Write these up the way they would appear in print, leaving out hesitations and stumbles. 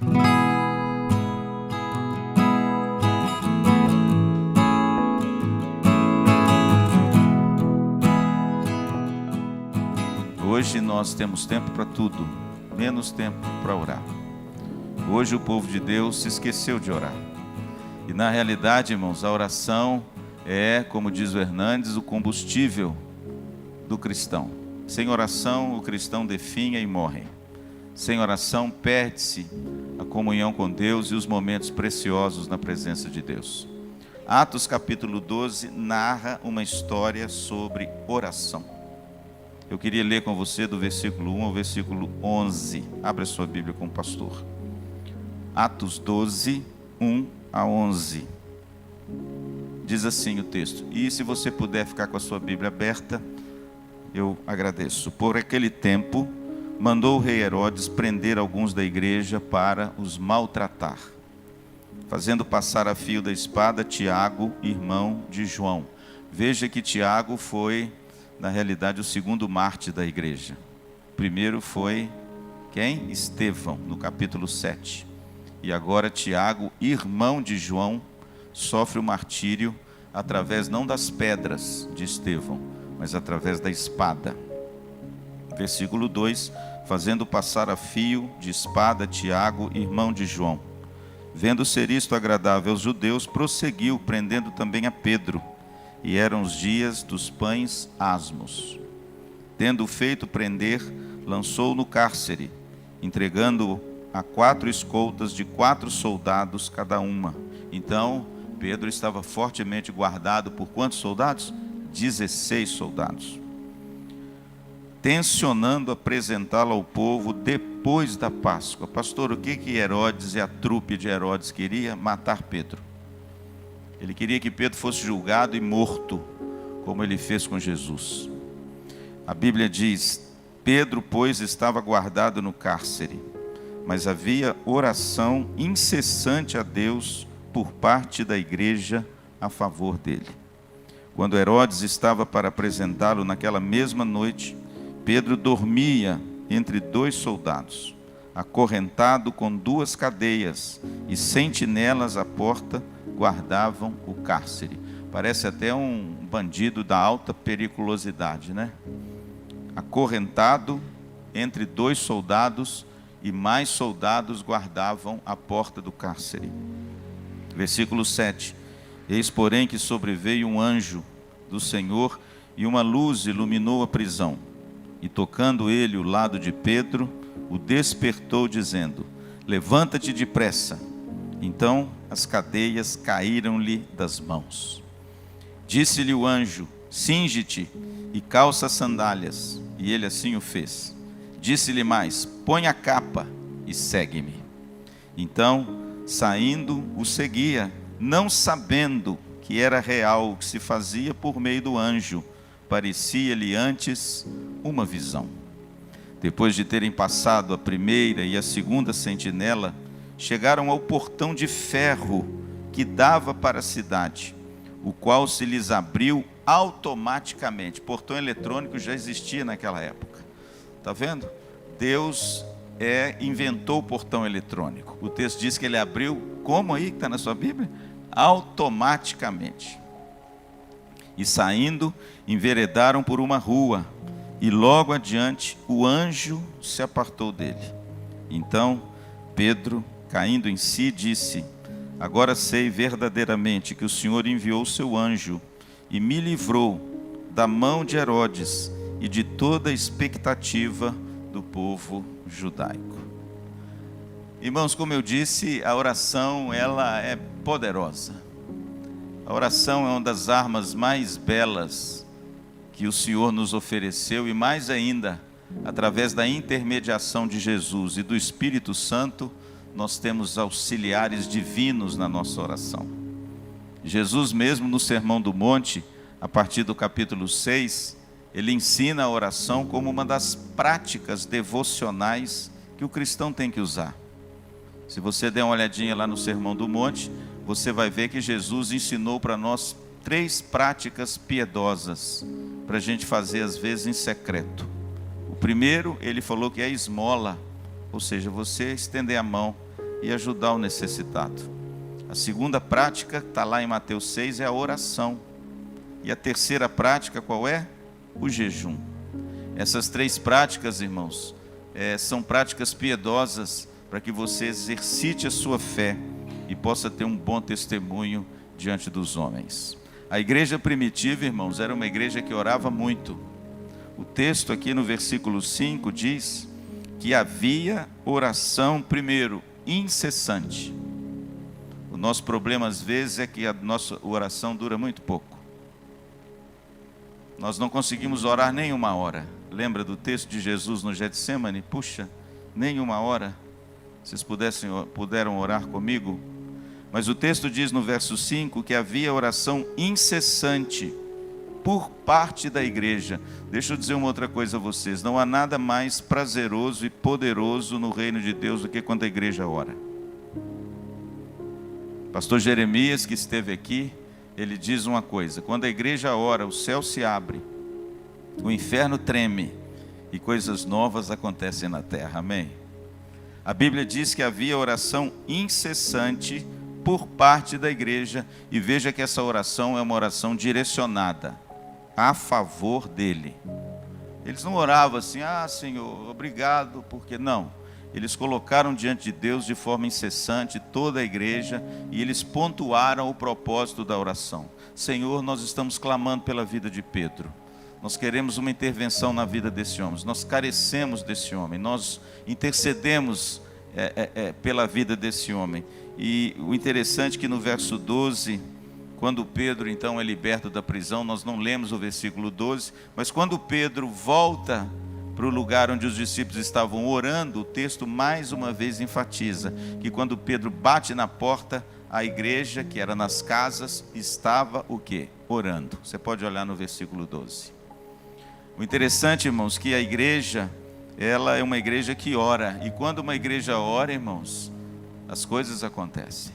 Hoje nós temos tempo para tudo, menos tempo para orar. Hoje o povo de Deus se esqueceu de orar. E na realidade, irmãos, a oração é, como diz o Hernandes, o combustível do cristão. Sem oração, o cristão definha e morre. Sem oração, perde-se a comunhão com Deus e os momentos preciosos na presença de Deus. Atos capítulo 12 narra uma história sobre oração. Eu queria ler com você do versículo 1 ao versículo 11. Abra sua Bíblia com o pastor. Atos 12, 1 a 11. Diz assim o texto. E se você puder ficar com a sua Bíblia aberta, eu agradeço. Por aquele tempo, mandou o rei Herodes prender alguns da igreja para os maltratar, fazendo passar a fio da espada Tiago, irmão de João. Veja que Tiago foi, na realidade, o segundo mártir da igreja. O primeiro foi quem? Estevão, no capítulo 7. E agora Tiago, irmão de João, sofre o martírio através não das pedras de Estevão, mas através da espada. Versículo 2, fazendo passar a fio de espada Tiago, irmão de João. Vendo ser isto agradável aos judeus, prosseguiu, prendendo também a Pedro. E eram os dias dos pães asmos. Tendo feito prender, lançou-o no cárcere, entregando-o a 4 escoltas de 4 soldados cada uma. Então, Pedro estava fortemente guardado por quantos soldados? 16 soldados. Tencionando apresentá-lo ao povo depois da Páscoa. Pastor, o que Herodes e a trupe de Herodes queria? Matar Pedro. Ele queria que Pedro fosse julgado e morto, como ele fez com Jesus. A Bíblia diz, Pedro, pois, estava guardado no cárcere, mas havia oração incessante a Deus por parte da igreja a favor dele. Quando Herodes estava para apresentá-lo naquela mesma noite, Pedro dormia entre 2 soldados, acorrentado com 2 cadeias, e sentinelas à porta guardavam o cárcere. Parece até um bandido da alta periculosidade, né? Acorrentado entre 2 soldados, e mais soldados guardavam a porta do cárcere. Versículo 7. Eis, porém, que sobreveio um anjo do Senhor, e uma luz iluminou a prisão. E tocando ele o lado de Pedro, o despertou, dizendo, levanta-te depressa. Então as cadeias caíram-lhe das mãos. Disse-lhe o anjo, cinge-te e calça as sandálias. E ele assim o fez. Disse-lhe mais, põe a capa e segue-me. Então, saindo, o seguia, não sabendo que era real o que se fazia por meio do anjo. Parecia-lhe antes uma visão. Depois de terem passado a primeira e a segunda sentinela, chegaram ao portão de ferro que dava para a cidade, o qual se lhes abriu automaticamente. Portão eletrônico já existia naquela época. Está vendo? Deus inventou o portão eletrônico. O texto diz que ele abriu, como aí que está na sua Bíblia? Automaticamente. E saindo, enveredaram por uma rua, e logo adiante o anjo se apartou dele. Então Pedro, caindo em si, disse, agora sei verdadeiramente que o Senhor enviou o seu anjo e me livrou da mão de Herodes e de toda a expectativa do povo judaico. Irmãos, como eu disse, a oração ela é poderosa. A oração é uma das armas mais belas que o Senhor nos ofereceu, e mais ainda, através da intermediação de Jesus e do Espírito Santo, nós temos auxiliares divinos na nossa oração. Jesus mesmo no Sermão do Monte, a partir do capítulo 6, ele ensina a oração como uma das práticas devocionais que o cristão tem que usar. Se você der uma olhadinha lá no Sermão do Monte, você vai ver que Jesus ensinou para nós 3 práticas piedosas, para a gente fazer às vezes em secreto. O primeiro, ele falou que é a esmola, ou seja, você estender a mão e ajudar o necessitado. A segunda prática, está lá em Mateus 6, é a oração. E a terceira prática, qual é? O jejum. Essas três práticas, irmãos, são práticas piedosas para que você exercite a sua fé e possa ter um bom testemunho diante dos homens. A igreja primitiva, irmãos, era uma igreja que orava muito. O texto aqui no versículo 5 diz que havia oração, primeiro, incessante. O nosso problema às vezes é que a nossa oração dura muito pouco. Nós não conseguimos orar nem uma hora. Lembra do texto de Jesus no Getsemane? Puxa, nem uma hora. Vocês puderam orar comigo? Mas o texto diz no verso 5 que havia oração incessante por parte da igreja. Deixa eu dizer uma outra coisa a vocês. Não há nada mais prazeroso e poderoso no reino de Deus do que quando a igreja ora. Pastor Jeremias, que esteve aqui, ele diz uma coisa: quando a igreja ora, o céu se abre, o inferno treme e coisas novas acontecem na terra. Amém? A Bíblia diz que havia oração incessante por parte da igreja, e veja que essa oração é uma oração direcionada a favor dele. Eles não oravam assim, Senhor, obrigado, porque não. Eles colocaram diante de Deus de forma incessante toda a igreja, e eles pontuaram o propósito da oração. Senhor, nós estamos clamando pela vida de Pedro. Nós queremos uma intervenção na vida desse homem. Nós carecemos desse homem. Nós intercedemos pela vida desse homem. E o interessante é que no verso 12, quando Pedro então é liberto da prisão, nós não lemos o versículo 12, mas quando Pedro volta para o lugar onde os discípulos estavam orando, o texto mais uma vez enfatiza que quando Pedro bate na porta, a igreja, que era nas casas, estava o quê? Orando. Você pode olhar no versículo 12. O interessante, irmãos, que a igreja, ela é uma igreja que ora, e quando uma igreja ora, irmãos, as coisas acontecem.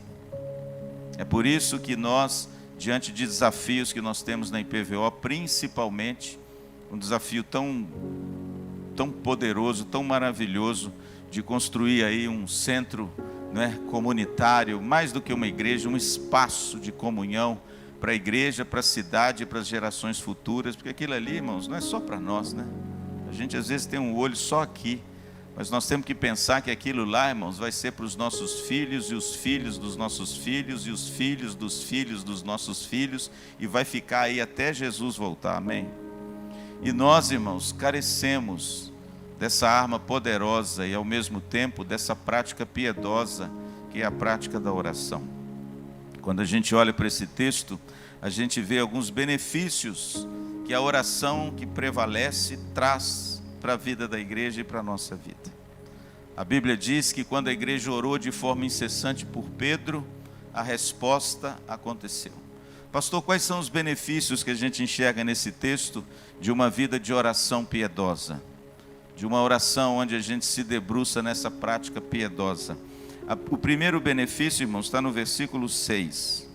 É por isso que nós, diante de desafios que nós temos na IPVO, principalmente, um desafio tão poderoso, tão maravilhoso, de construir aí um centro, comunitário, mais do que uma igreja, um espaço de comunhão para a igreja, para a cidade, para as gerações futuras, porque aquilo ali, irmãos, não é só para nós, né? A gente às vezes tem um olho só aqui, mas nós temos que pensar que aquilo lá, irmãos, vai ser para os nossos filhos e os filhos dos nossos filhos e os filhos dos nossos filhos, e vai ficar aí até Jesus voltar, amém? E nós, irmãos, carecemos dessa arma poderosa e ao mesmo tempo dessa prática piedosa, que é a prática da oração. Quando a gente olha para esse texto, a gente vê alguns benefícios que a oração que prevalece traz para a vida da igreja e para a nossa vida. A Bíblia diz que quando a igreja orou de forma incessante por Pedro, a resposta aconteceu. Pastor, quais são os benefícios que a gente enxerga nesse texto de uma vida de oração piedosa? De uma oração onde a gente se debruça nessa prática piedosa. O primeiro benefício, irmãos, está no versículo 6.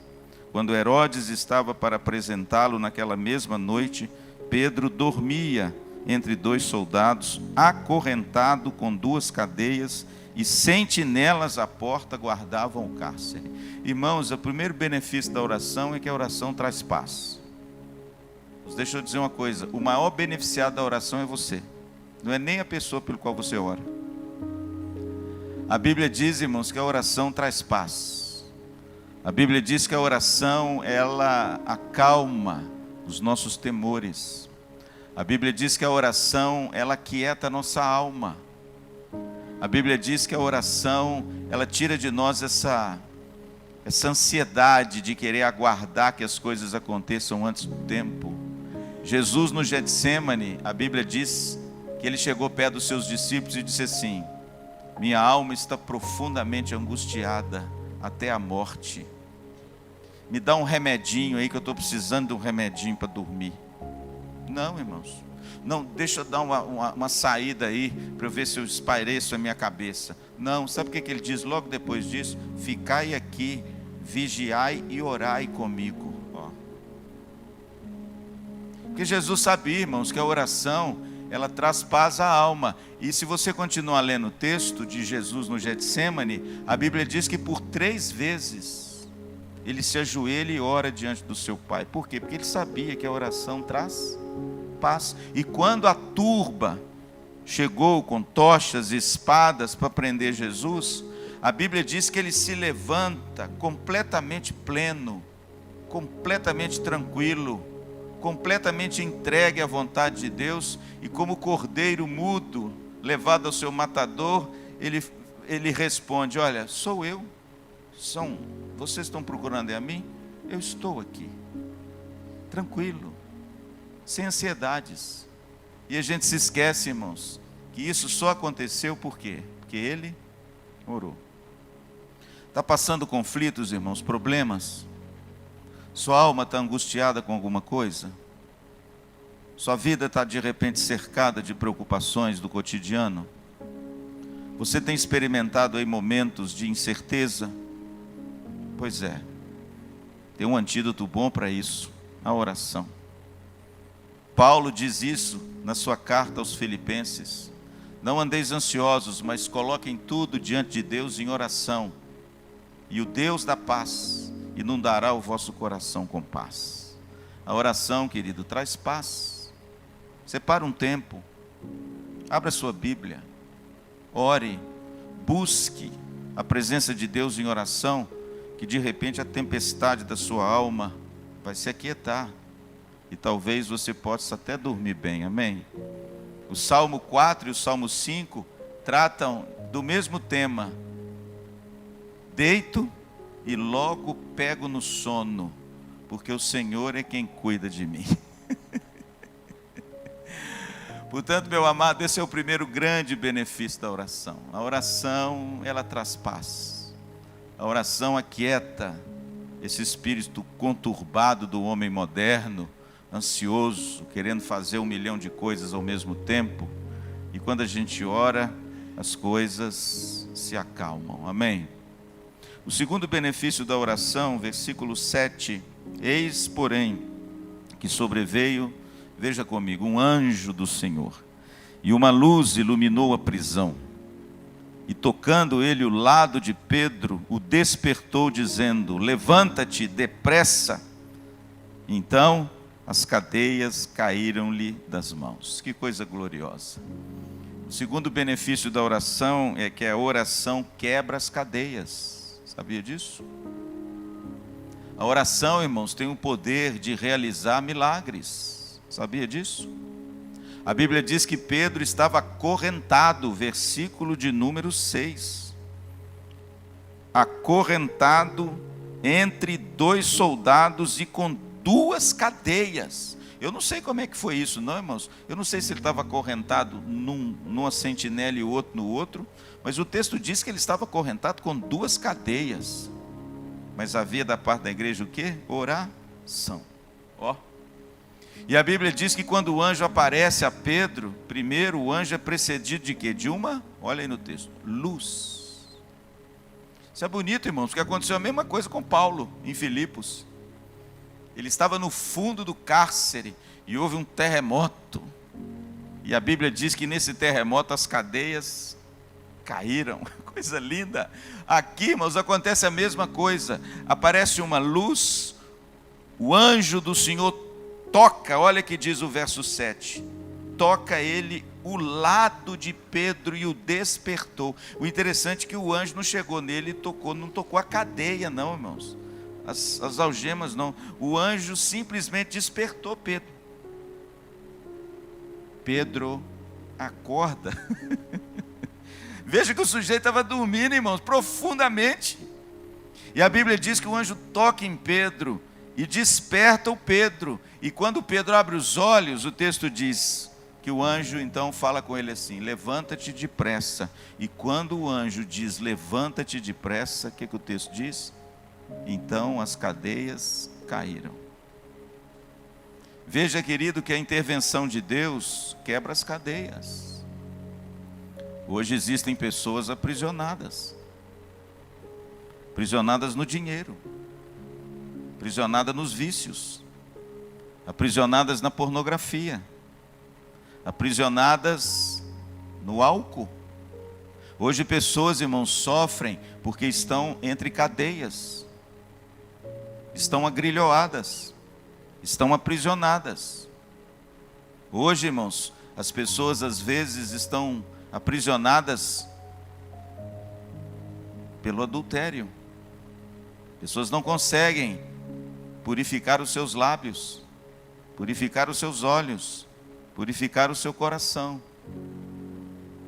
Quando Herodes estava para apresentá-lo naquela mesma noite, Pedro dormia entre dois soldados, acorrentado com duas cadeias, e sentinelas à porta guardavam o cárcere. Irmãos, o primeiro benefício da oração é que a oração traz paz. Deixa eu dizer uma coisa, o maior beneficiado da oração é você, não é nem a pessoa pelo qual você ora. A Bíblia diz, irmãos, que a oração traz paz. A Bíblia diz que a oração, ela acalma os nossos temores. A Bíblia diz que a oração, ela aquieta a nossa alma. A Bíblia diz que a oração, ela tira de nós essa ansiedade de querer aguardar que as coisas aconteçam antes do tempo. Jesus no Getsemane, a Bíblia diz que ele chegou perto dos seus discípulos e disse assim: minha alma está profundamente angustiada até a morte. Me dá um remedinho aí, que eu estou precisando de um remedinho para dormir. Não, irmãos. Não, deixa eu dar uma saída aí, para eu ver se eu espaireço a minha cabeça. Não, sabe o que ele diz logo depois disso? Ficai aqui, vigiai e orai comigo. Porque Jesus sabia, irmãos, que a oração, ela traz paz à alma. E se você continuar lendo o texto de Jesus no Getsêmani, a Bíblia diz que por 3 vezes ele se ajoelha e ora diante do seu Pai. Por quê? Porque ele sabia que a oração traz paz. E quando a turba chegou com tochas e espadas para prender Jesus, a Bíblia diz que ele se levanta completamente pleno, completamente tranquilo, completamente entregue à vontade de Deus, e como cordeiro mudo levado ao seu matador, ele responde: olha, sou eu, vocês estão procurando a mim? Eu estou aqui, tranquilo, sem ansiedades. E a gente se esquece, irmãos, que isso só aconteceu por quê? Porque ele orou. Está passando conflitos, irmãos, problemas? Sua alma está angustiada com alguma coisa? Sua vida está de repente cercada de preocupações do cotidiano? Você tem experimentado aí momentos de incerteza? Pois é, tem um antídoto bom para isso: a oração. Paulo diz isso na sua carta aos Filipenses: não andeis ansiosos, mas coloquem tudo diante de Deus em oração, e o Deus da paz inundará o vosso coração com paz. A oração, querido, traz paz. Separa um tempo, abra sua Bíblia, ore, busque a presença de Deus em oração, que de repente a tempestade da sua alma vai se aquietar, e talvez você possa até dormir bem, amém? O Salmo 4 e o Salmo 5 tratam do mesmo tema: deito e logo pego no sono, porque o Senhor é quem cuida de mim. Portanto, meu amado, esse é o primeiro grande benefício da oração. A oração, ela traz paz. A oração aquieta esse espírito conturbado do homem moderno, ansioso, querendo fazer 1 milhão de coisas ao mesmo tempo. E quando a gente ora, as coisas se acalmam, amém? O segundo benefício da oração, versículo 7: eis, porém, que sobreveio, veja comigo, um anjo do Senhor, e uma luz iluminou a prisão, e tocando ele o lado de Pedro, o despertou, dizendo: levanta-te depressa. Então as cadeias caíram-lhe das mãos. Que coisa gloriosa. O segundo benefício da oração é que a oração quebra as cadeias. Sabia disso? A oração, irmãos, tem o poder de realizar milagres. Sabia disso? A Bíblia diz que Pedro estava acorrentado, versículo de número 6. Acorrentado entre 2 soldados e com 2 cadeias. Eu não sei como é que foi isso, não, irmãos. Eu não sei se ele estava acorrentado numa sentinela e o outro no outro, mas o texto diz que ele estava acorrentado com 2 cadeias. Mas havia da parte da igreja o quê? Oração. Ó. E a Bíblia diz que quando o anjo aparece a Pedro, primeiro o anjo é precedido de quê? De uma, olha aí no texto, luz. Isso é bonito, irmãos, porque aconteceu a mesma coisa com Paulo em Filipos. Ele estava no fundo do cárcere e houve um terremoto. E a Bíblia diz que nesse terremoto as cadeias caíram. Coisa linda. Aqui, irmãos, acontece a mesma coisa. Aparece uma luz, o anjo do Senhor toca, olha que diz o verso 7. Toca ele o lado de Pedro e o despertou. O interessante é que o anjo não chegou nele e tocou, não tocou a cadeia não, irmãos. As algemas não. O anjo simplesmente despertou Pedro. Pedro, acorda. Veja que o sujeito estava dormindo, irmãos, profundamente. E a Bíblia diz que o anjo toca em Pedro e desperta o Pedro. E quando Pedro abre os olhos, o texto diz que o anjo então fala com ele assim: levanta-te depressa. E quando o anjo diz levanta-te depressa, o que o texto diz? Então as cadeias caíram. Veja, querido, que a intervenção de Deus quebra as cadeias. Hoje existem pessoas aprisionadas. Aprisionadas no dinheiro. Aprisionadas nos vícios. Aprisionadas na pornografia. aprisionadas no álcool. Hoje pessoas, irmãos, sofrem porque estão entre cadeias, estão agrilhoadas, estão aprisionadas. Hoje, irmãos, as pessoas às vezes estão aprisionadas pelo adultério. Pessoas não conseguem purificar os seus lábios, purificar os seus olhos, purificar o seu coração.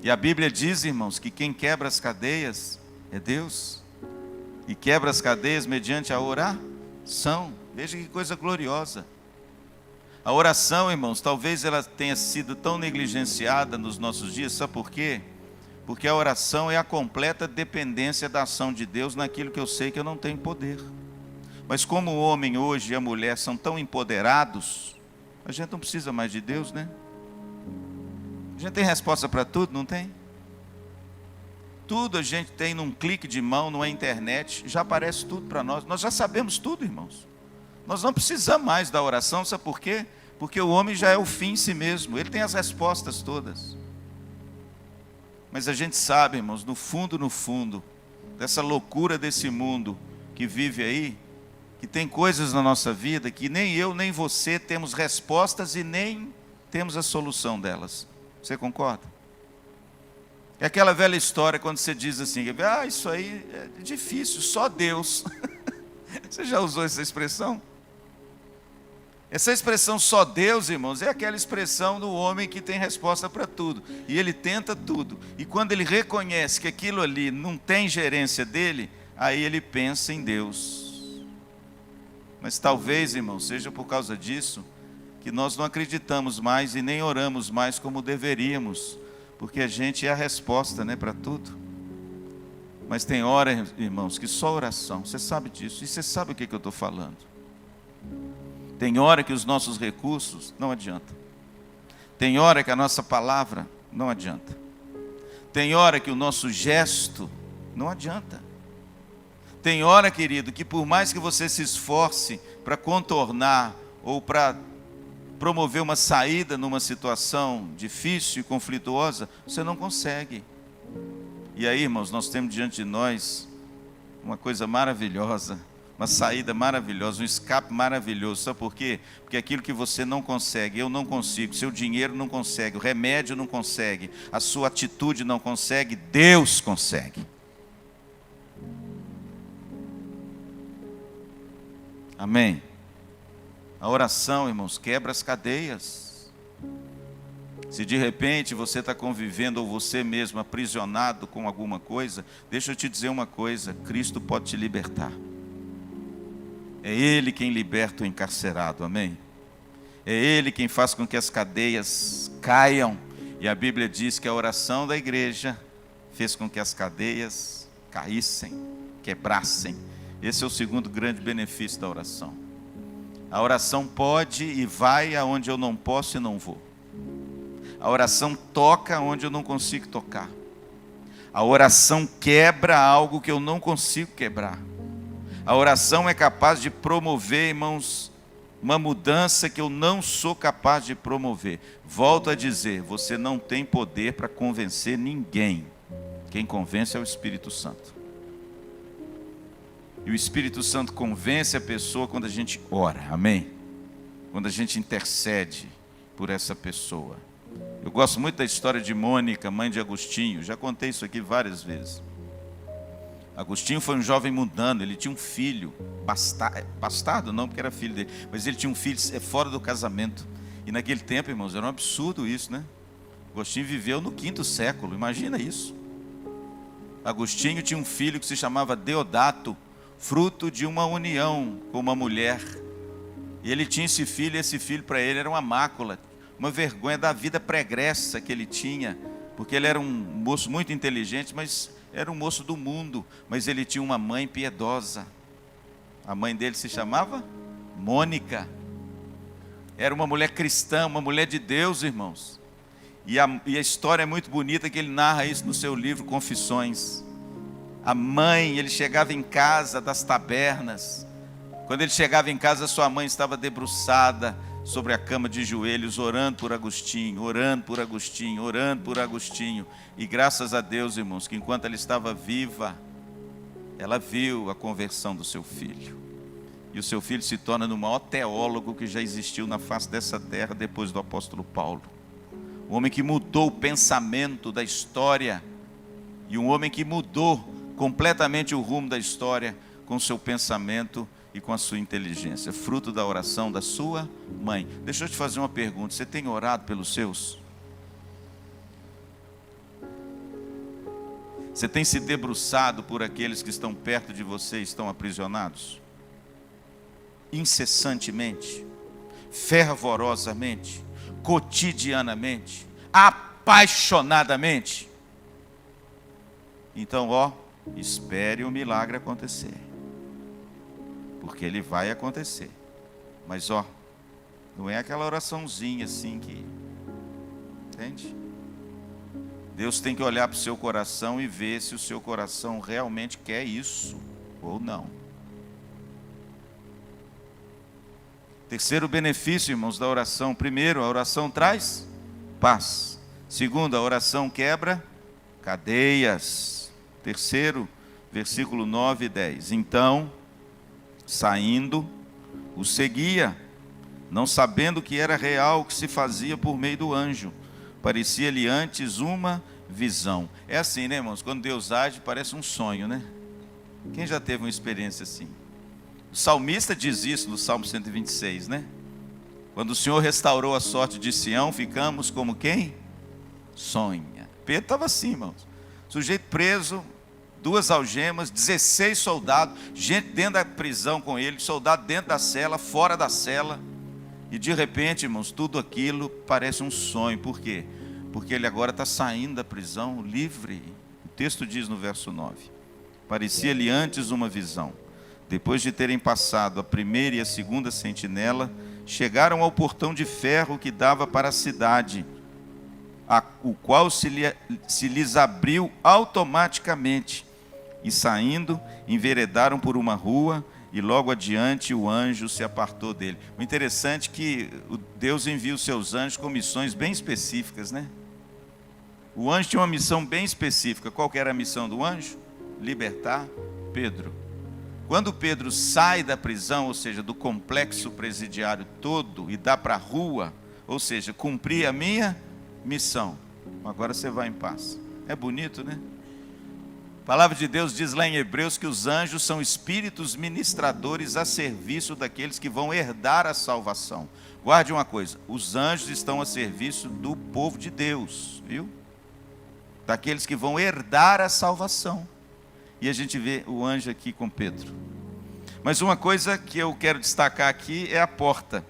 E a Bíblia diz, irmãos, que quem quebra as cadeias é Deus. E quebra as cadeias mediante a oração. Veja que coisa gloriosa. A oração, irmãos, talvez ela tenha sido tão negligenciada nos nossos dias. Sabe por quê? Porque a oração é a completa dependência da ação de Deus naquilo que eu sei que eu não tenho poder. Mas como o homem hoje e a mulher são tão empoderados, a gente não precisa mais de Deus, né? A gente tem resposta para tudo, não tem? Tudo a gente tem num clique de mão, numa internet, já aparece tudo para nós. Nós já sabemos tudo, irmãos. Nós não precisamos mais da oração, sabe por quê? Porque o homem já é o fim em si mesmo, ele tem as respostas todas. Mas a gente sabe, irmãos, no fundo, dessa loucura desse mundo que vive aí, que tem coisas na nossa vida que nem eu nem você temos respostas e nem temos a solução delas. Você concorda? É aquela velha história quando você diz assim, isso aí é difícil, só Deus. Você já usou essa expressão? Essa expressão só Deus, irmãos, é aquela expressão do homem que tem resposta para tudo. E ele tenta tudo. E quando ele reconhece que aquilo ali não tem gerência dele, aí ele pensa em Deus. Mas talvez, irmãos, seja por causa disso que nós não acreditamos mais e nem oramos mais como deveríamos, porque a gente é a resposta, né, para tudo. Mas tem hora, irmãos, que só oração, você sabe disso, e você sabe o que eu estou falando. Tem hora que os nossos recursos não adiantam. Tem hora que a nossa palavra não adianta. Tem hora que o nosso gesto não adianta. Tem hora, querido, que por mais que você se esforce para contornar ou para promover uma saída numa situação difícil e conflituosa, você não consegue. E aí, irmãos, nós temos diante de nós uma coisa maravilhosa, uma saída maravilhosa, um escape maravilhoso. Sabe por quê? Porque aquilo que você não consegue, eu não consigo, seu dinheiro não consegue, o remédio não consegue, a sua atitude não consegue, Deus consegue. Amém? A oração, irmãos, quebra as cadeias. Se de repente você está convivendo ou você mesmo aprisionado com alguma coisa, deixa eu te dizer uma coisa, Cristo pode te libertar. É Ele quem liberta o encarcerado, amém? É Ele quem faz com que as cadeias caiam. E a Bíblia diz que a oração da igreja fez com que as cadeias caíssem, quebrassem. Esse é o segundo grande benefício da oração. A oração pode e vai aonde eu não posso e não vou. A oração toca onde eu não consigo tocar. A oração quebra algo que eu não consigo quebrar. A oração é capaz de promover, irmãos, uma mudança que eu não sou capaz de promover. Volto a dizer, você não tem poder para convencer ninguém. Quem convence é o Espírito Santo. E o Espírito Santo convence a pessoa quando a gente ora, amém? Quando a gente intercede por essa pessoa. Eu gosto muito da história de Mônica, mãe de Agostinho. Já contei isso aqui várias vezes. Agostinho foi um jovem mundano, ele tinha um filho, bastardo não, porque era filho dele, mas ele tinha um filho fora do casamento. E naquele tempo, irmãos, era um absurdo isso, né? Agostinho viveu no 5º século, imagina isso. Agostinho tinha um filho que se chamava Deodato, fruto de uma união com uma mulher. E ele tinha esse filho para ele era uma mácula, uma vergonha da vida pregressa que ele tinha, porque ele era um moço muito inteligente, mas era um moço do mundo, mas ele tinha uma mãe piedosa. A mãe dele se chamava Mônica. Era uma mulher cristã, uma mulher de Deus, irmãos. E a história é muito bonita, que ele narra isso no seu livro Confissões. A mãe, ele chegava em casa das tabernas. Quando ele chegava em casa, sua mãe estava debruçada, sobre a cama de joelhos, orando por Agostinho, orando por Agostinho, orando por Agostinho. E graças a Deus, irmãos, que enquanto ela estava viva, ela viu a conversão do seu filho. E o seu filho se torna o maior teólogo que já existiu na face dessa terra depois do apóstolo Paulo. Um homem que mudou o pensamento da história, e um homem que mudou completamente o rumo da história com o seu pensamento e com a sua inteligência, fruto da oração da sua mãe. Deixa eu te fazer uma pergunta: você tem orado pelos seus? Você tem se debruçado por aqueles que estão perto de você e estão aprisionados? Incessantemente, fervorosamente, cotidianamente, apaixonadamente. Então, espere o milagre acontecer, porque ele vai acontecer. Mas não é aquela oraçãozinha assim que, entende? Deus tem que olhar para o seu coração e ver se o seu coração realmente quer isso ou não. Terceiro benefício, irmãos, da oração. Primeiro, a oração traz paz. Segundo, a oração quebra cadeias. Terceiro, versículo 9 e 10. Então, saindo, o seguia, não sabendo que era real o que se fazia por meio do anjo. Parecia-lhe antes uma visão. É assim, né, irmãos? Quando Deus age, parece um sonho, né? Quem já teve uma experiência assim? O salmista diz isso no Salmo 126, né? Quando o Senhor restaurou a sorte de Sião, ficamos como quem? Sonha. Pedro estava assim, irmãos. Sujeito preso, 2 algemas, 16 soldados, gente dentro da prisão com ele, soldado dentro da cela, fora da cela. E de repente, irmãos, tudo aquilo parece um sonho. Por quê? Porque ele agora está saindo da prisão livre. O texto diz no verso 9: parecia-lhe antes uma visão. Depois de terem passado a primeira e a segunda sentinela, chegaram ao portão de ferro que dava para a cidade, o qual se lhes abriu automaticamente. E saindo, enveredaram por uma rua, e logo adiante o anjo se apartou dele. O interessante é que Deus envia os seus anjos com missões bem específicas, né? O anjo tinha uma missão bem específica. Qual que era a missão do anjo? Libertar Pedro. Quando Pedro sai da prisão, ou seja, do complexo presidiário todo, e dá para a rua, ou seja, cumprir a minha missão, agora você vai em paz. É bonito, né? A palavra de Deus diz lá em Hebreus que os anjos são espíritos ministradores a serviço daqueles que vão herdar a salvação. Guarde uma coisa: os anjos estão a serviço do povo de Deus, viu? Daqueles que vão herdar a salvação. E a gente vê o anjo aqui com Pedro. Mas uma coisa que eu quero destacar aqui é a porta.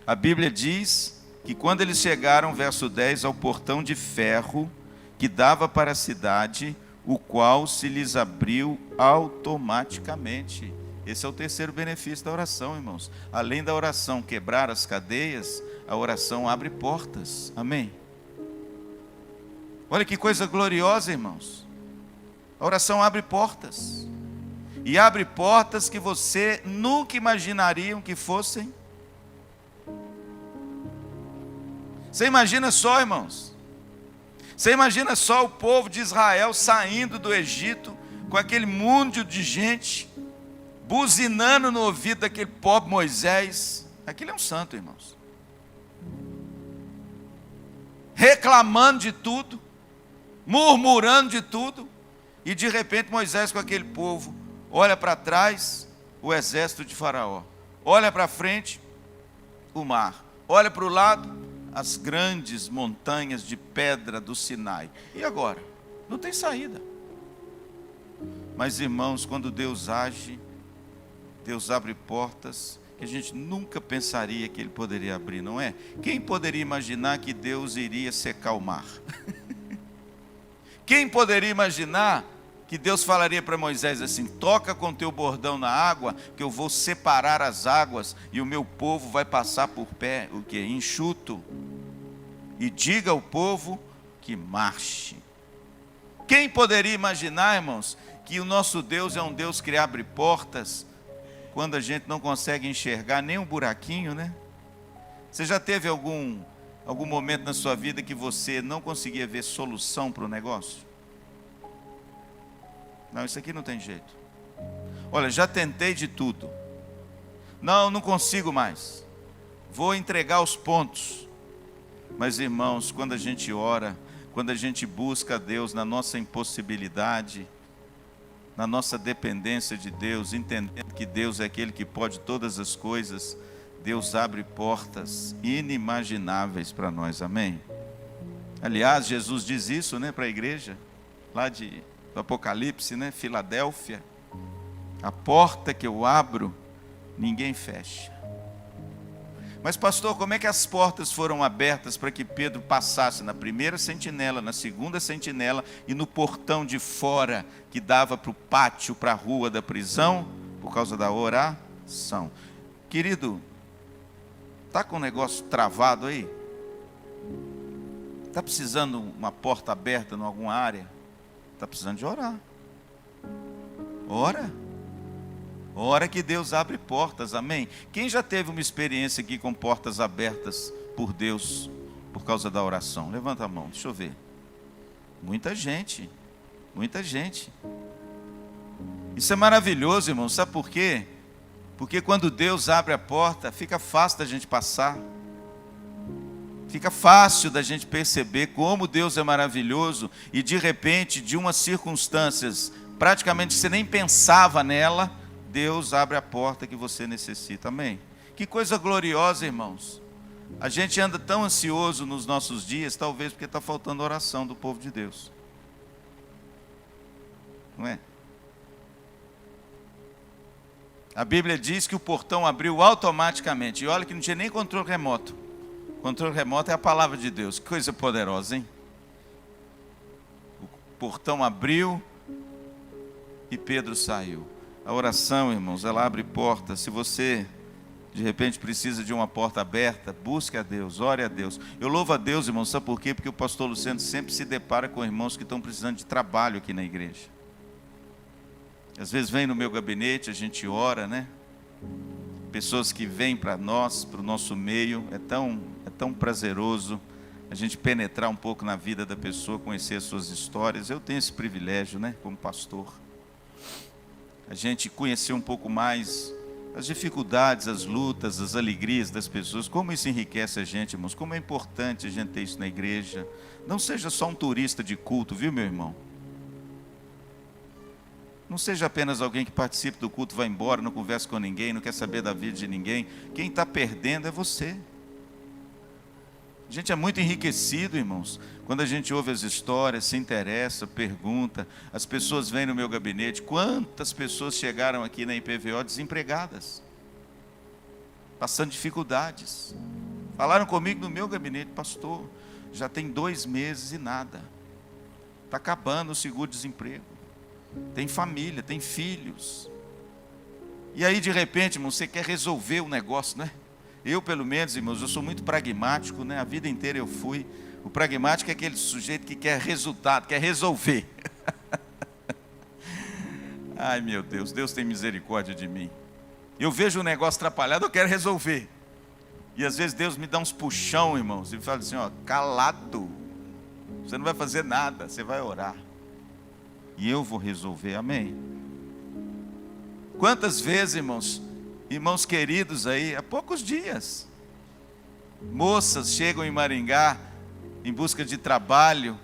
A Bíblia diz que quando eles chegaram, verso 10, ao portão de ferro que dava para a cidade, o qual se lhes abriu automaticamente. Esse é o terceiro benefício da oração, irmãos. Além da oração quebrar as cadeias, a oração abre portas. Amém? Olha que coisa gloriosa, irmãos. A oração abre portas. E abre portas que você nunca imaginaria que fossem. Você imagina só, irmãos. Você imagina só o povo de Israel saindo do Egito com aquele mundo de gente, buzinando no ouvido daquele pobre Moisés. Aquele é um santo, irmãos. Reclamando de tudo, murmurando de tudo. E de repente Moisés com aquele povo, olha para trás, o exército de Faraó. Olha para frente, o mar. Olha para o lado, as grandes montanhas de pedra do Sinai. E agora? Não tem saída. Mas, irmãos, quando Deus age, Deus abre portas que a gente nunca pensaria que Ele poderia abrir, não é? Quem poderia imaginar que Deus iria secar o mar? Quem poderia imaginar que Deus falaria para Moisés assim: toca com teu bordão na água, que eu vou separar as águas, e o meu povo vai passar por pé, o quê? Enxuto. E diga ao povo que marche. Quem poderia imaginar, irmãos, que o nosso Deus é um Deus que abre portas, quando a gente não consegue enxergar nem um buraquinho, né? Você já teve algum momento na sua vida que você não conseguia ver solução para o negócio? Não, isso aqui não tem jeito. Olha, já tentei de tudo. Não consigo mais. Vou entregar os pontos. Mas, irmãos, quando a gente ora, quando a gente busca a Deus na nossa impossibilidade, na nossa dependência de Deus, entendendo que Deus é aquele que pode todas as coisas, Deus abre portas inimagináveis para nós, amém? Aliás, Jesus diz isso, para a igreja, lá do Apocalipse, Filadélfia: a porta que eu abro, ninguém fecha. Mas pastor, como é que as portas foram abertas para que Pedro passasse na primeira sentinela, na segunda sentinela e no portão de fora que dava para o pátio, para a rua da prisão? Por causa da oração. Querido, está com o negócio travado aí? Está precisando uma porta aberta em alguma área? Está precisando de orar. Ora que Deus abre portas, amém? Quem já teve uma experiência aqui com portas abertas por Deus, por causa da oração? Levanta a mão, deixa eu ver. Muita gente. Isso é maravilhoso, irmão, sabe por quê? Porque quando Deus abre a porta, fica fácil da gente passar. Fica fácil da gente perceber como Deus é maravilhoso e de repente, de umas circunstâncias, praticamente você nem pensava nela, Deus abre a porta que você necessita, amém? Que coisa gloriosa, irmãos. A gente anda tão ansioso nos nossos dias, talvez porque está faltando oração do povo de Deus. Não é? A Bíblia diz que o portão abriu automaticamente. E olha que não tinha nem controle remoto. Controle remoto é a palavra de Deus. Que coisa poderosa, hein? O portão abriu e Pedro saiu. A oração, irmãos, ela abre portas. Se você, de repente, precisa de uma porta aberta, busque a Deus, ore a Deus. Eu louvo a Deus, irmãos, sabe por quê? Porque o pastor Luciano sempre se depara com irmãos que estão precisando de trabalho aqui na igreja. Às vezes vem no meu gabinete, a gente ora, Pessoas que vêm para nós, para o nosso meio, é tão prazeroso a gente penetrar um pouco na vida da pessoa, conhecer as suas histórias. Eu tenho esse privilégio, como pastor. A gente conhecer um pouco mais as dificuldades, as lutas, as alegrias das pessoas, como isso enriquece a gente, irmãos, como é importante a gente ter isso na igreja. Não seja só um turista de culto, viu, meu irmão? Não seja apenas alguém que participa do culto, vai embora, não conversa com ninguém, não quer saber da vida de ninguém. Quem está perdendo é você. A gente é muito enriquecido, irmãos, quando a gente ouve as histórias, se interessa, pergunta. As pessoas vêm no meu gabinete. Quantas pessoas chegaram aqui na IPVO desempregadas, passando dificuldades? Falaram comigo no meu gabinete: pastor, já tem 2 meses e nada. Está acabando o seguro-desemprego. Tem família, tem filhos. E aí, de repente, irmão, você quer resolver o negócio, Eu, pelo menos, irmãos, eu sou muito pragmático, A vida inteira eu fui. O pragmático é aquele sujeito que quer resultado, quer resolver. Ai, meu Deus, Deus tem misericórdia de mim. Eu vejo um negócio atrapalhado, eu quero resolver. E às vezes Deus me dá uns puxão, irmãos, e fala assim, calado. Você não vai fazer nada, você vai orar. E eu vou resolver, amém? Quantas vezes, irmãos queridos aí, há poucos dias, moças chegam em Maringá em busca de trabalho,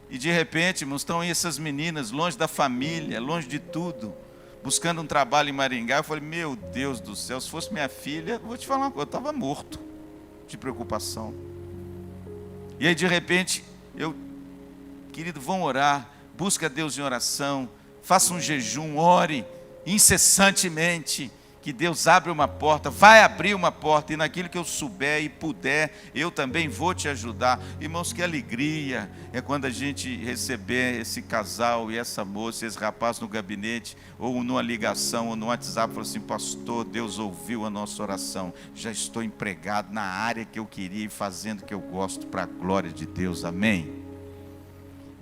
e de repente, irmãos, estão aí essas meninas longe da família, longe de tudo, buscando um trabalho em Maringá. Eu falei, meu Deus do céu, se fosse minha filha, vou te falar uma coisa, eu estava morto de preocupação. E aí de repente, querido, vão orar, busca a Deus em oração, faça um jejum, ore incessantemente, que Deus abre uma porta, vai abrir uma porta, e naquilo que eu souber e puder, eu também vou te ajudar. Irmãos, que alegria é quando a gente receber esse casal e essa moça, esse rapaz no gabinete, ou numa ligação, ou no WhatsApp, falou assim, pastor, Deus ouviu a nossa oração, já estou empregado na área que eu queria e fazendo o que eu gosto, para a glória de Deus, amém?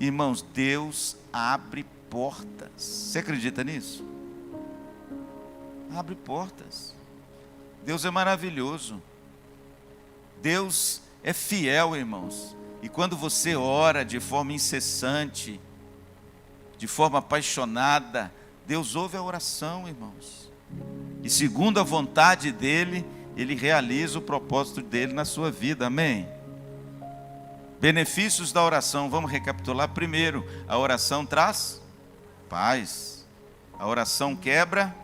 Irmãos, Deus abre portas. Você acredita nisso? Abre portas. Deus é maravilhoso. Deus é fiel, irmãos. E quando você ora de forma incessante, de forma apaixonada, Deus ouve a oração, irmãos. E segundo a vontade dEle, Ele realiza o propósito dEle na sua vida, amém? Benefícios da oração, vamos recapitular. Primeiro, a oração traz paz. A oração quebra.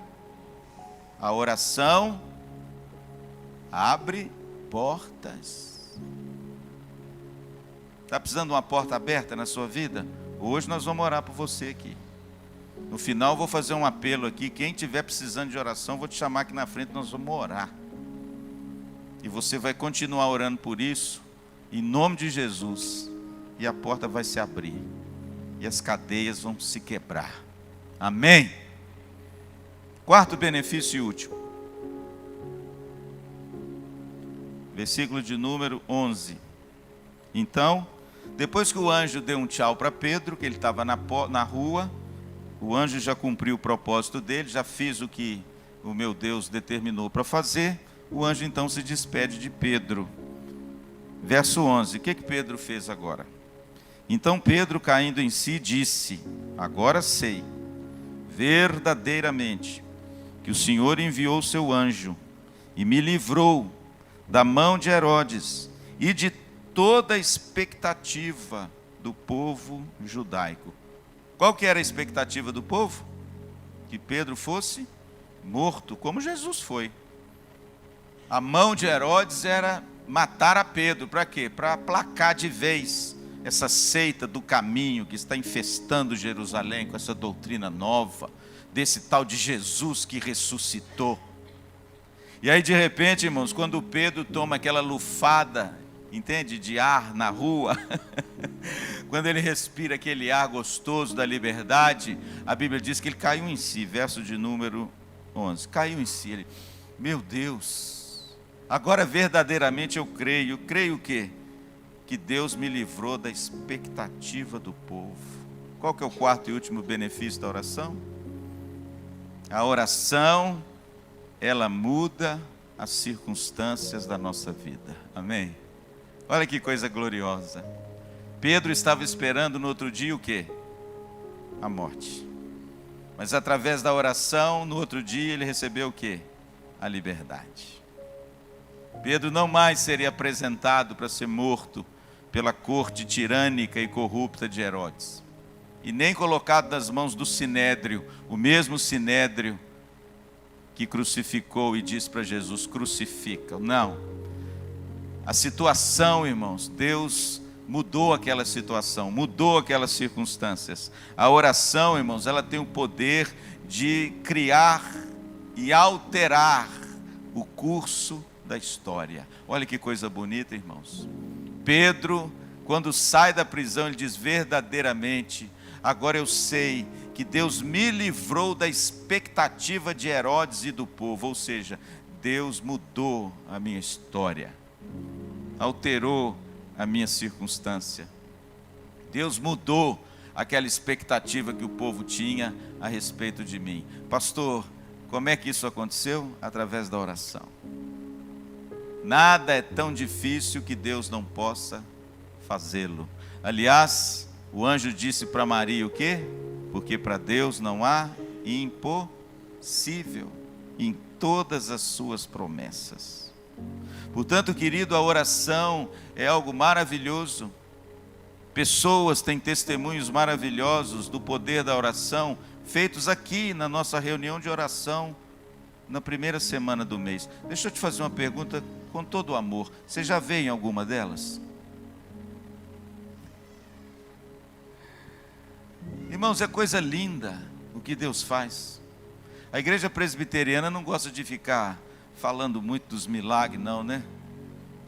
A oração abre portas. Está precisando de uma porta aberta na sua vida? Hoje nós vamos orar por você aqui. No final vou fazer um apelo aqui. Quem estiver precisando de oração, vou te chamar aqui na frente, nós vamos orar. E você vai continuar orando por isso, em nome de Jesus. E a porta vai se abrir. E as cadeias vão se quebrar. Amém? Quarto benefício e último. Versículo de número 11. Então, depois que o anjo deu um tchau para Pedro, que ele estava na rua, o anjo já cumpriu o propósito dele, já fiz o que o meu Deus determinou para fazer. O anjo então se despede de Pedro. Verso 11, o que Pedro fez agora? Então Pedro, caindo em si, disse: agora sei, verdadeiramente, que o Senhor enviou o seu anjo e me livrou da mão de Herodes e de toda a expectativa do povo judaico. Qual que era a expectativa do povo? Que Pedro fosse morto, como Jesus foi. A mão de Herodes era matar a Pedro. Para quê? Para aplacar de vez essa seita do caminho que está infestando Jerusalém com essa doutrina nova, desse tal de Jesus que ressuscitou. E aí de repente, irmãos, quando Pedro toma aquela lufada, entende, de ar na rua, quando ele respira aquele ar gostoso da liberdade, a Bíblia diz que ele caiu em si, verso de número 11, caiu em si, ele, meu Deus, agora verdadeiramente eu creio o quê? Que Deus me livrou da expectativa do povo. Qual que é o quarto e último benefício da oração? A oração, ela muda as circunstâncias da nossa vida, amém? Olha que coisa gloriosa. Pedro estava esperando no outro dia o quê? A morte. Mas através da oração, no outro dia ele recebeu o quê? A liberdade. Pedro não mais seria apresentado para ser morto pela corte tirânica e corrupta de Herodes. E nem colocado nas mãos do Sinédrio, o mesmo Sinédrio que crucificou e disse para Jesus, crucifica. Não. A situação, irmãos, Deus mudou aquela situação, mudou aquelas circunstâncias. A oração, irmãos, ela tem o poder de criar e alterar o curso da história. Olha que coisa bonita, irmãos. Pedro, quando sai da prisão, ele diz verdadeiramente, agora eu sei que Deus me livrou da expectativa de Herodes e do povo. Ou seja, Deus mudou a minha história, alterou a minha circunstância. Deus mudou aquela expectativa que o povo tinha a respeito de mim. Pastor, como é que isso aconteceu? Através da oração. Nada é tão difícil que Deus não possa fazê-lo. Aliás, o anjo disse para Maria o quê? Porque para Deus não há impossível em todas as suas promessas. Portanto, querido, a oração é algo maravilhoso. Pessoas têm testemunhos maravilhosos do poder da oração, feitos aqui na nossa reunião de oração, na primeira semana do mês. Deixa eu te fazer uma pergunta com todo o amor. Você já veio em alguma delas? Irmãos, é coisa linda o que Deus faz. A igreja presbiteriana não gosta de ficar falando muito dos milagres, não, né?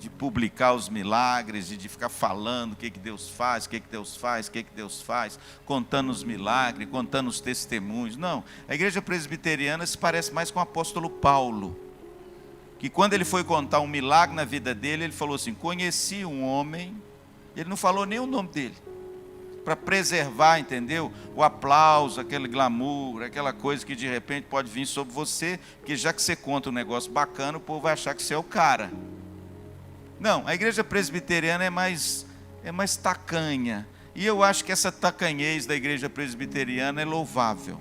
De publicar os milagres, e de ficar falando o que Deus faz, o que Deus faz, o que Deus faz, contando os milagres, contando os testemunhos. Não, a igreja presbiteriana se parece mais com o apóstolo Paulo, que quando ele foi contar um milagre na vida dele, ele falou assim, conheci um homem, ele não falou nem o nome dele, para preservar, entendeu? O aplauso, aquele glamour, aquela coisa que de repente pode vir sobre você, porque já que você conta um negócio bacana, o povo vai achar que você é o cara. Não, a igreja presbiteriana é mais tacanha. E eu acho que essa tacanhez da igreja presbiteriana é louvável.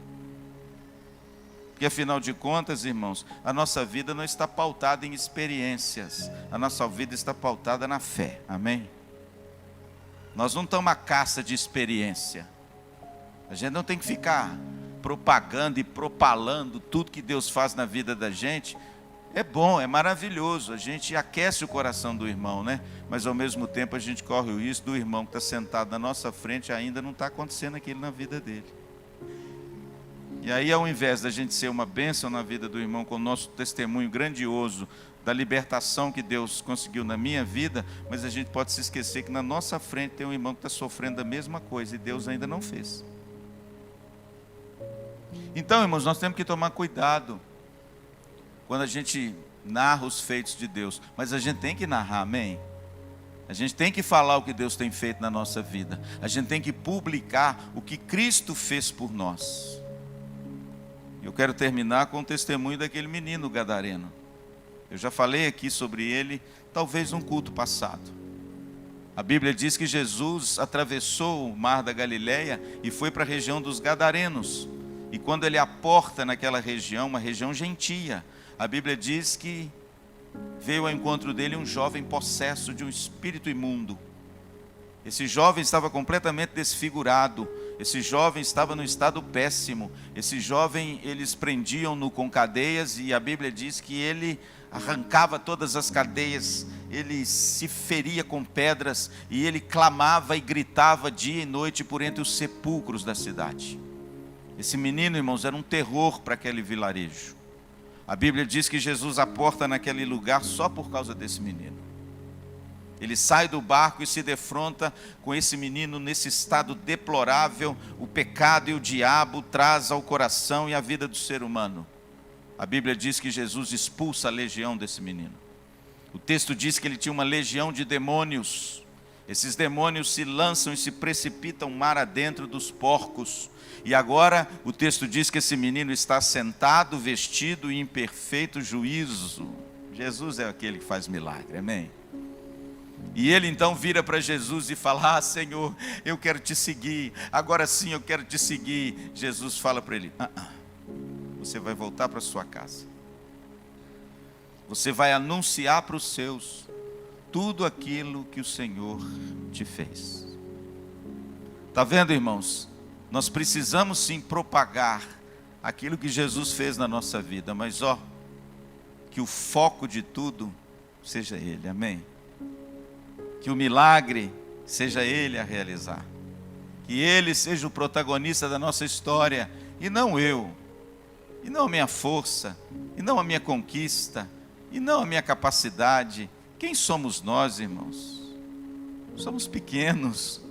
Porque afinal de contas, irmãos, a nossa vida não está pautada em experiências. A nossa vida está pautada na fé. Amém? Nós não estamos à caça de experiência. A gente não tem que ficar propagando e propalando tudo que Deus faz na vida da gente. É bom, é maravilhoso, a gente aquece o coração do irmão, né? Mas ao mesmo tempo a gente corre o risco do irmão que está sentado na nossa frente ainda não está acontecendo aquilo na vida dele. E aí, ao invés da gente ser uma bênção na vida do irmão com o nosso testemunho grandioso da libertação que Deus conseguiu na minha vida, mas a gente pode se esquecer que na nossa frente tem um irmão que está sofrendo a mesma coisa e Deus ainda não fez. Então, irmãos, nós temos que tomar cuidado quando a gente narra os feitos de Deus, mas a gente tem que narrar, amém? A gente tem que falar o que Deus tem feito na nossa vida, a gente tem que publicar o que Cristo fez por nós. Eu quero terminar com o testemunho daquele menino gadareno. Eu já falei aqui sobre ele, talvez num culto passado. A Bíblia diz que Jesus atravessou o mar da Galileia e foi para a região dos Gadarenos. E quando ele aporta naquela região, uma região gentia, a Bíblia diz que veio ao encontro dele um jovem possesso de um espírito imundo. Esse jovem estava completamente desfigurado, esse jovem estava num estado péssimo, esse jovem, eles prendiam-no com cadeias e a Bíblia diz que ele arrancava todas as cadeias, ele se feria com pedras e ele clamava e gritava dia e noite por entre os sepulcros da cidade. Esse menino, irmãos, era um terror para aquele vilarejo. A Bíblia diz que Jesus aporta naquele lugar só por causa desse menino. Ele sai do barco e se defronta com esse menino nesse estado deplorável. O pecado e o diabo traz ao coração e à vida do ser humano. A Bíblia diz que Jesus expulsa a legião desse menino. O texto diz que ele tinha uma legião de demônios. Esses demônios se lançam e se precipitam mar adentro dos porcos. E agora o texto diz que esse menino está sentado, vestido e em perfeito juízo. Jesus é aquele que faz milagre, amém? E ele então vira para Jesus e fala: ah, Senhor, eu quero te seguir, agora sim eu quero te seguir. Jesus fala para ele: você vai voltar para sua casa. Você vai anunciar para os seus tudo aquilo que o Senhor te fez. Está vendo, irmãos? Nós precisamos sim propagar aquilo que Jesus fez na nossa vida, mas que o foco de tudo seja Ele, amém? Que o milagre seja Ele a realizar, que Ele seja o protagonista da nossa história, e não eu, e não a minha força, e não a minha conquista, e não a minha capacidade. Quem somos nós, irmãos? Somos pequenos,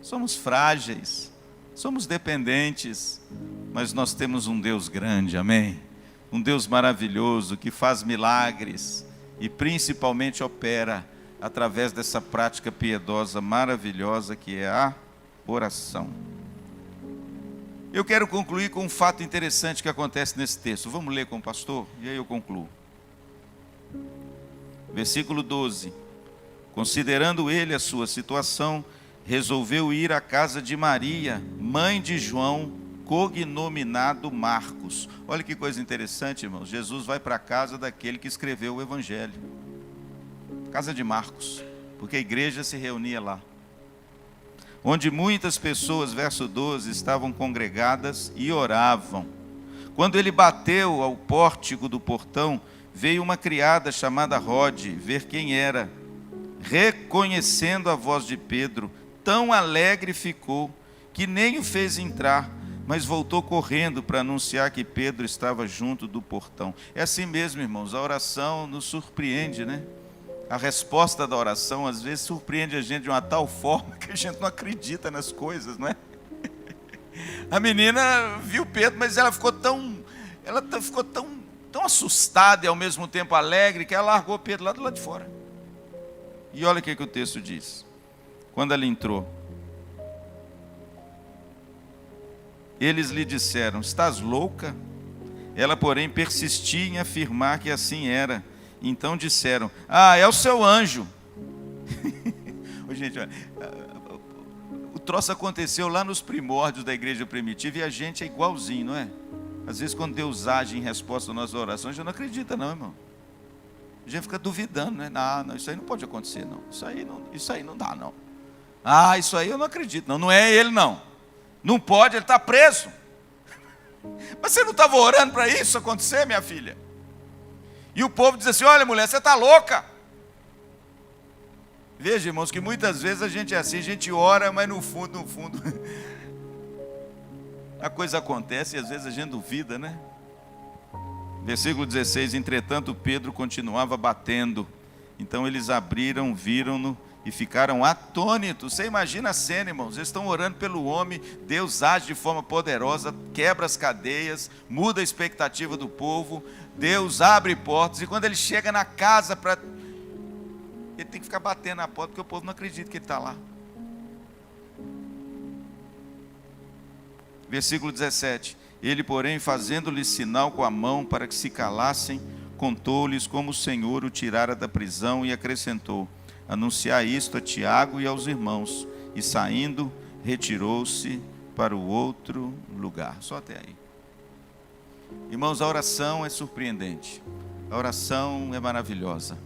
somos frágeis, somos dependentes, mas nós temos um Deus grande, amém? Um Deus maravilhoso que faz milagres e principalmente opera através dessa prática piedosa maravilhosa que é a oração. Eu quero concluir com um fato interessante que acontece nesse texto. Vamos ler com o pastor e aí eu concluo. Versículo 12. Considerando ele a sua situação, resolveu ir à casa de Maria, mãe de João, cognominado Marcos. Olha que coisa interessante, irmãos. Jesus vai para a casa daquele que escreveu o Evangelho. Casa de Marcos, porque a igreja se reunia lá. Onde muitas pessoas, verso 12, estavam congregadas e oravam. Quando ele bateu ao pórtico do portão, veio uma criada chamada Rode ver quem era. Reconhecendo a voz de Pedro, tão alegre ficou que nem o fez entrar, mas voltou correndo para anunciar que Pedro estava junto do portão. É assim mesmo, irmãos, a oração nos surpreende, né? A resposta da oração às vezes surpreende a gente de uma tal forma que a gente não acredita nas coisas, não é? A menina viu Pedro, mas ela ficou tão assustada e ao mesmo tempo alegre que ela largou Pedro lá do lado de fora. E olha o que o texto diz. Quando ela entrou, eles lhe disseram: estás louca? Ela, porém, persistia em afirmar que assim era. Então disseram: é o seu anjo. gente, olha, o troço aconteceu lá nos primórdios da igreja primitiva e a gente é igualzinho, não é? Às vezes quando Deus age em resposta às nossas orações, a gente não acredita não, irmão. A gente fica duvidando, né? Não, isso aí não pode acontecer, não. Isso aí não dá, não. Isso aí eu não acredito, não. Não é ele, não. Não pode, ele está preso. Mas você não estava orando para isso acontecer, minha filha? E o povo diz assim, olha mulher, você está louca. Veja, irmãos, que muitas vezes a gente é assim, a gente ora, mas no fundo, a coisa acontece e às vezes a gente duvida, né? Versículo 16, entretanto Pedro continuava batendo. Então eles abriram, viram-no e ficaram atônitos. Você imagina a cena, irmãos, eles estão orando pelo homem, Deus age de forma poderosa, quebra as cadeias, muda a expectativa do povo, Deus abre portas, e quando ele chega na casa, ele tem que ficar batendo na porta, porque o povo não acredita que ele está lá. Versículo 17, ele porém fazendo-lhes sinal com a mão para que se calassem, contou-lhes como o Senhor o tirara da prisão e acrescentou, anunciar isto a Tiago e aos irmãos, e saindo, retirou-se para o outro lugar. Só até aí. Irmãos, a oração é surpreendente, a oração é maravilhosa,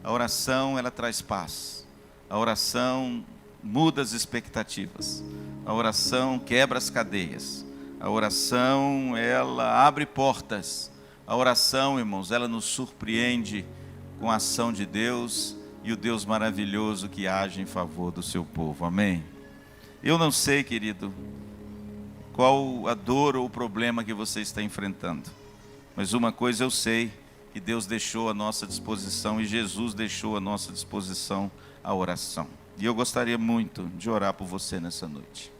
a oração ela traz paz, a oração muda as expectativas, a oração quebra as cadeias, a oração ela abre portas, a oração, irmãos, ela nos surpreende com a ação de Deus e o Deus maravilhoso que age em favor do seu povo, amém? Eu não sei, querido, qual a dor ou o problema que você está enfrentando, mas uma coisa eu sei, que Deus deixou à nossa disposição e Jesus deixou à nossa disposição a oração. E eu gostaria muito de orar por você nessa noite.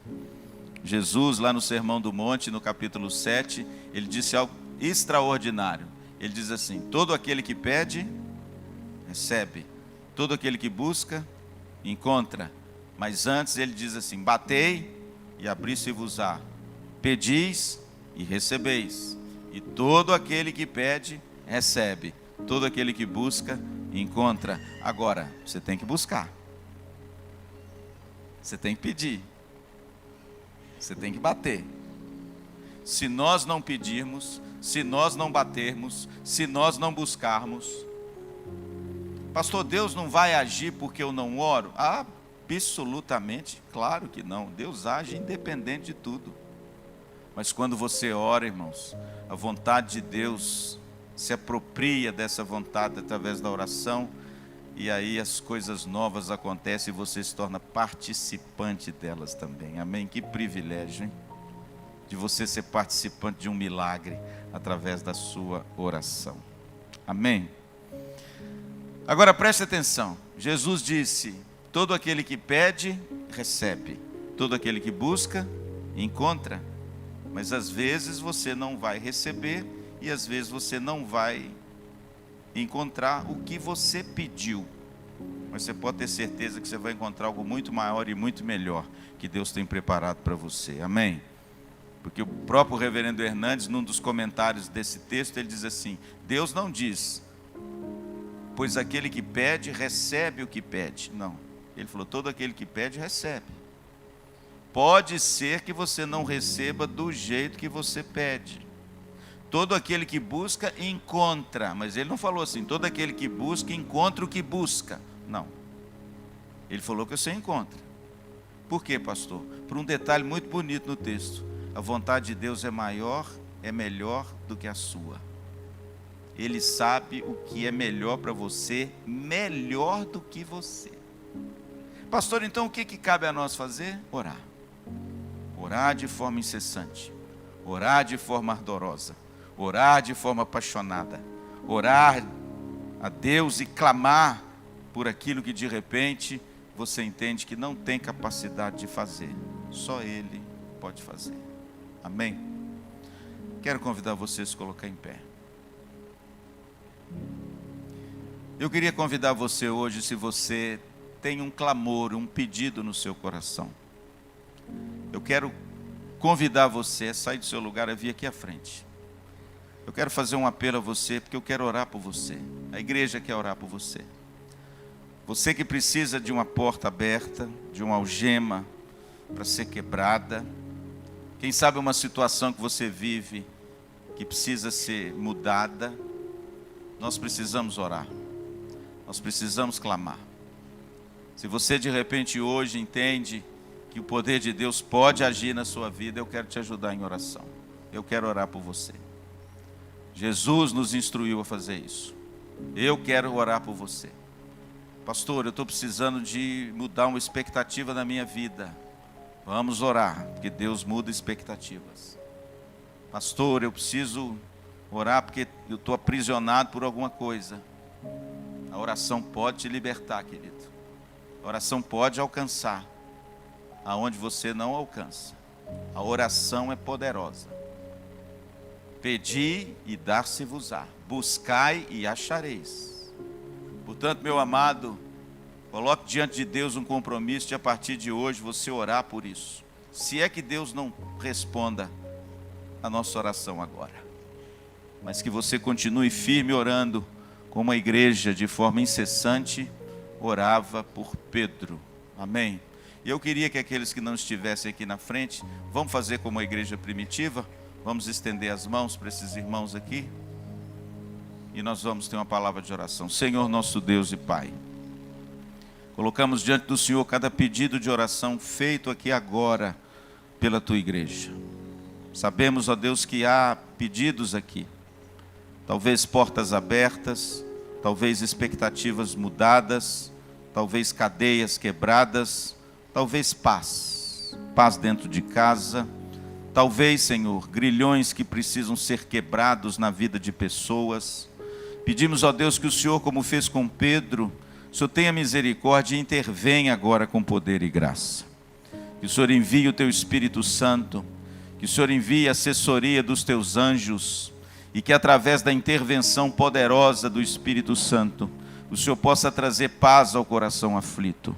Jesus, lá no Sermão do Monte, no capítulo 7, ele disse algo extraordinário. Ele diz assim, todo aquele que pede, recebe. Todo aquele que busca, encontra. Mas antes ele diz assim, batei e abri-se-vos-á. Pedis e recebeis. E todo aquele que pede, recebe. Todo aquele que busca, encontra. Agora, você tem que buscar. Você tem que pedir. Você tem que bater. Se nós não pedirmos, se nós não batermos, se nós não buscarmos, pastor, Deus não vai agir porque eu não oro? Absolutamente, claro que não. Deus age independente de tudo. Mas quando você ora, irmãos, a vontade de Deus se apropria dessa vontade através da oração, e aí as coisas novas acontecem e você se torna participante delas também. Amém? Que privilégio, hein? De você ser participante de um milagre através da sua oração. Amém? Agora preste atenção. Jesus disse, todo aquele que pede, recebe. Todo aquele que busca, encontra. Mas às vezes você não vai receber e às vezes você não vai encontrar o que você pediu. Mas você pode ter certeza que você vai encontrar algo muito maior e muito melhor que Deus tem preparado para você. Amém? Porque o próprio reverendo Hernandes, num dos comentários desse texto, ele diz assim, Deus não diz, pois aquele que pede, recebe o que pede. Não, ele falou, todo aquele que pede, recebe. Pode ser que você não receba do jeito que você pede. Todo aquele que busca, encontra. Mas ele não falou assim, todo aquele que busca, encontra o que busca. Não. Ele falou que você encontra. Por quê, pastor? Por um detalhe muito bonito no texto. A vontade de Deus é maior, é melhor do que a sua. Ele sabe o que é melhor para você, melhor do que você. Pastor, então o que cabe a nós fazer? Orar. Orar de forma incessante. Orar de forma ardorosa. Orar de forma apaixonada. Orar a Deus e clamar por aquilo que de repente você entende que não tem capacidade de fazer. Só Ele pode fazer. Amém? Quero convidar você a se colocar em pé. Eu queria convidar você hoje, se você tem um clamor, um pedido no seu coração. Eu quero convidar você a sair do seu lugar e vir aqui à frente. Eu quero fazer um apelo a você, porque eu quero orar por você. A igreja quer orar por você. Você que precisa de uma porta aberta, de uma algema para ser quebrada. Quem sabe uma situação que você vive que precisa ser mudada. Nós precisamos orar. Nós precisamos clamar. Se você de repente hoje entende que o poder de Deus pode agir na sua vida, eu quero te ajudar em oração. Eu quero orar por você. Jesus nos instruiu a fazer isso. Eu quero orar por você. Pastor, eu estou precisando de mudar uma expectativa na minha vida. Vamos orar, porque Deus muda expectativas. Pastor, eu preciso orar porque eu estou aprisionado por alguma coisa. A oração pode te libertar, querido. A oração pode alcançar aonde você não alcança. A oração é poderosa. Pedi e dar-se-vos-á. Buscai e achareis. Portanto, meu amado, coloque diante de Deus um compromisso de a partir de hoje você orar por isso. Se é que Deus não responda a nossa oração agora, mas que você continue firme orando, como a igreja de forma incessante orava por Pedro. Amém? E eu queria que aqueles que não estivessem aqui na frente, vamos fazer como a igreja primitiva, vamos estender as mãos para esses irmãos aqui, e nós vamos ter uma palavra de oração. Senhor nosso Deus e Pai, colocamos diante do Senhor cada pedido de oração feito aqui agora pela Tua igreja. Sabemos, ó Deus, que há pedidos aqui, talvez portas abertas, talvez expectativas mudadas, talvez cadeias quebradas, talvez paz dentro de casa, talvez, Senhor, grilhões que precisam ser quebrados na vida de pessoas. Pedimos, ó Deus, que o Senhor, como fez com Pedro, o Senhor tenha misericórdia e intervenha agora com poder e graça. Que o Senhor envie o Teu Espírito Santo, que o Senhor envie a assessoria dos Teus anjos, e que através da intervenção poderosa do Espírito Santo, o Senhor possa trazer paz ao coração aflito.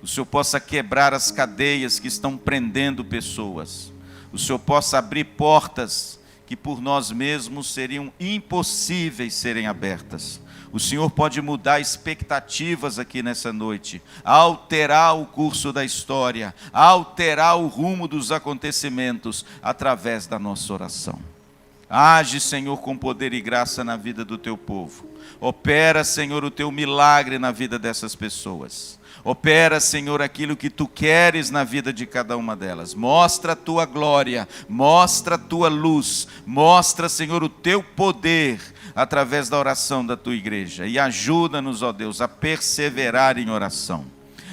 O Senhor possa quebrar as cadeias que estão prendendo pessoas. O Senhor possa abrir portas que por nós mesmos seriam impossíveis serem abertas. O Senhor pode mudar expectativas aqui nessa noite, alterar o curso da história, alterar o rumo dos acontecimentos através da nossa oração. Age, Senhor, com poder e graça na vida do Teu povo. Opera, Senhor, o Teu milagre na vida dessas pessoas. Opera, Senhor, aquilo que Tu queres na vida de cada uma delas. Mostra a Tua glória, mostra a Tua luz, mostra, Senhor, o Teu poder através da oração da Tua igreja. E ajuda-nos, ó Deus, a perseverar em oração.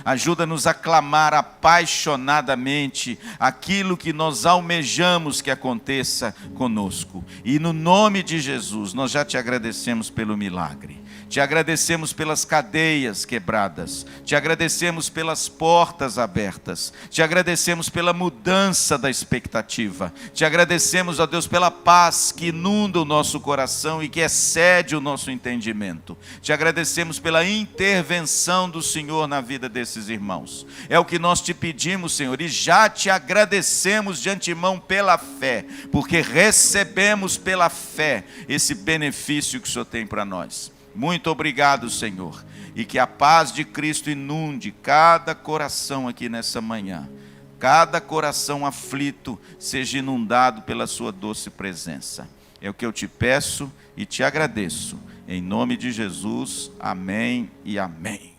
Ajuda-nos a clamar apaixonadamente aquilo que nós almejamos que aconteça conosco. E no nome de Jesus, nós já Te agradecemos pelo milagre. Te agradecemos pelas cadeias quebradas. Te agradecemos pelas portas abertas. Te agradecemos pela mudança da expectativa. Te agradecemos, ó Deus, pela paz que inunda o nosso coração e que excede o nosso entendimento. Te agradecemos pela intervenção do Senhor na vida desses irmãos. É o que nós Te pedimos, Senhor, e já Te agradecemos de antemão pela fé, porque recebemos pela fé esse benefício que o Senhor tem para nós. Muito obrigado, Senhor, e que a paz de Cristo inunde cada coração aqui nessa manhã. Cada coração aflito seja inundado pela Sua doce presença. É o que eu Te peço e Te agradeço. Em nome de Jesus, amém e amém.